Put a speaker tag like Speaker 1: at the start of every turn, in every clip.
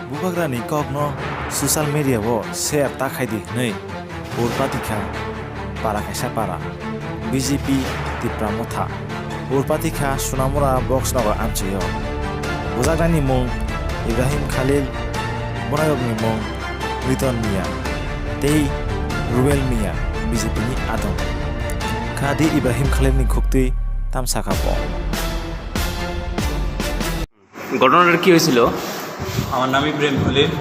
Speaker 1: Bubagrani kogno social media bo share takhai nei urpatikha para kaisa para BJP tipra motha urpatikha sunamura box nago amchiyo Bubagrani mung Ibrahim Khalil Bonayogni mung Riton Mia tei Ruel Mia BJP ni adom Khadi Ibrahim Khalil ni khukti tamsaka bo
Speaker 2: ঘটনাটা কি হয়েছিল?
Speaker 3: আমার নাম ইব্রাহিম খলিল।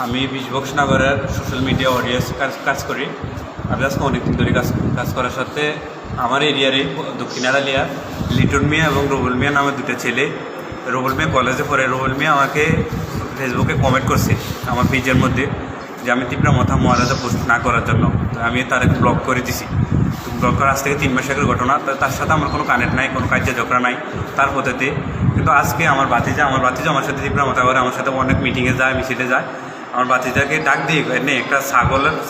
Speaker 3: আমি বিশবক্সনগরের social media audience কাজ করি। আমি আজকে অনেকদিন ধরে কাজ করার সাথে আমার এরিয়ারে দক্ষিণ আড়ালিয়া লিটন মিয়া এবং রুবেল মিয়া নামে দুটো ছেলে। রুবেল মিয়া কলেজে পড়ে। রুবেল মিয়া আমাকে ফেসবুকে কমেন্ট করছে আমার পেজের মধ্যে যে আমি তীব্র মাথা মহারাজা পোস্ট না করার জন্য। তো আমি তার ব্লক করে দিছি। তো ব্লক করার আজ থেকে 3 মাস আগের ঘটনা। তার সাথে আমার কোনো কানেক্ট নাই, কোনো কার্য ঝগড়া নাই তার পদ্ধতি। কিন্তু আজকে আমার ভাতিজা আমার সাথে তীব্র মাথা করে, আমার সাথে অনেক মিটিংয়ে যায়, মিছিলে যায়। আমার ভাতিজাকে ডাক দিয়ে এনে একটা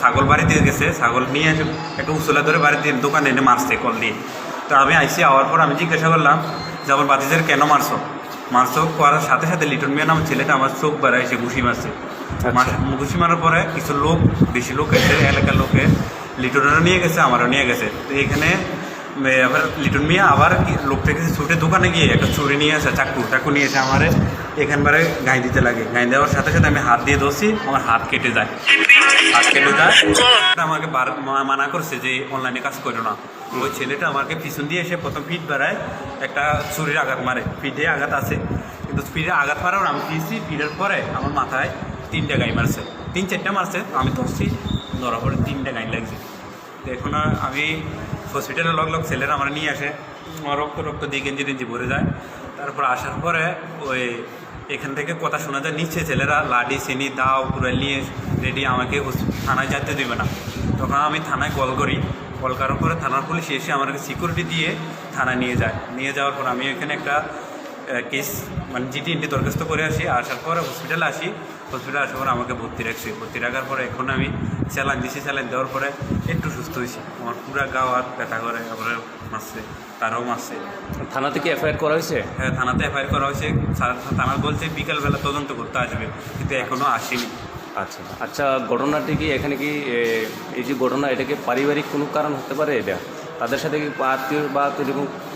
Speaker 3: ছাগল বাড়িতে গেছে, ছাগল নিয়ে এসে একটা উচলা ধরে বাড়িতে দোকানে এনে মারছে কল দিয়ে। তো আমি আইসি আওয়ার পর আমি জিজ্ঞাসা করলাম যে আমার ভাতিজার কেন মারছো করার সাথে সাথে লিটন মিয়া নামের ছেলেটা আমার চোখ বেড়ায় এসে ঘুষি মারছে। ঘুষি মারার পরে কিছু বেশি লোক এসে এলাকার লোকে লিটনেরও নিয়ে গেছে, আমারও নিয়ে গেছে। তো এখানে আবার লিটন মিয়া আবার লোক থেকে ছুটে দোকানে গিয়ে একটা ছুরি নিয়ে আসে, চাকু নিয়ে এসে আমার এখানবারে গাই দিতে লাগে। গাই দেওয়ার সাথে সাথে আমি হাত দিয়ে ধরছি, আমার হাত কেটে যায়। আমাকে মানা করছে যে অনলাইনে কাজ করো না। ওই ছেলেটা আমাকে পিছন দিয়ে এসে প্রথম পিঠ বাড়ায় একটা ছুরির আঘাত মারে, পিঠে আঘাত আছে। কিন্তু পিঠে আঘাত মারার আমি দিয়েছি, পিঠের পরে আমার মাথায় 3টা গাই মারছে, 3-4টা মারছে। আমি ধরছি, ধরার পরে 3টা গাই লাগছে। তো এখন আমি হসপিটালে লগ ছেলেরা আমরা নিয়ে আসে, রক্ত দিয়ে গেঞ্জি ভরে যায়। তারপর আসার পরে ওই এখান থেকে কথা শোনা যায় নিচ্ছে ছেলেরা লাডি চিনি দাও পুরো নিয়ে রেডি, আমাকে থানায় যেতে দেবে না। তখন আমি থানায় কল করার পরে থানার পুলিশ এসে আমাকে সিকিউরিটি দিয়ে থানায় নিয়ে যাওয়ার পর আমি এখানে একটা কেস মানে জিটি দরখাস্ত করে আসার পরে হসপিটালে আসার পরে আমাকে ভর্তি রাখার পরে এখন আমি স্যালাইন দেওয়ার পরে একটু সুস্থ হয়েছি। আমার পুরা গাও আর ব্যথা করে, তারপরে তারাও মারছে।
Speaker 2: থানাতে কি এফআইআর করা হয়েছে?
Speaker 3: হ্যাঁ, থানাতে এফআইআর করা হয়েছে। থানা বলছে বিকালবেলা তদন্ত করতে আসবে, কিন্তু এখনও আসেনি।
Speaker 2: আচ্ছা, ঘটনাটি কি এখানে কি এই যে ঘটনা, এটা কি পারিবারিক কোনো কারণ হতে পারে? এটা তাদের সাথে কি আত্মীয় বা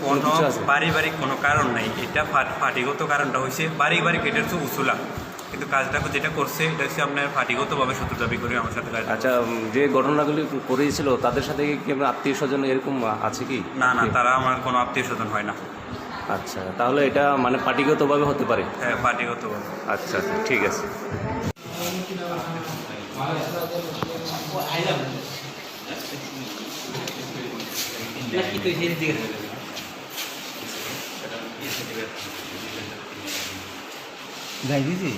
Speaker 2: কোনো কিছু আছে?
Speaker 3: পারিবারিক কোনো কারণ নাই, এটা পার্টিগত কারণটা হয়েছে পারিবারিক। এটা হচ্ছে উসুলা, কিন্তু কাজটা যেটা করছে এটা হচ্ছে আপনার পার্টিগতভাবে শত্রু দাবি করে আমার সাথে কাজ।
Speaker 2: আচ্ছা, যে ঘটনাগুলি করেছিল তাদের সাথে কি আপনার আত্মীয় স্বজন এরকম আছে কি?
Speaker 3: না, তারা আমার কোনো আত্মীয় স্বজন হয় না।
Speaker 2: আচ্ছা, তাহলে এটা মানে পার্টিগতভাবে হতে পারে?
Speaker 3: হ্যাঁ, পার্টিগতভাবে।
Speaker 2: আচ্ছা, ঠিক আছে।
Speaker 4: গাই দিছি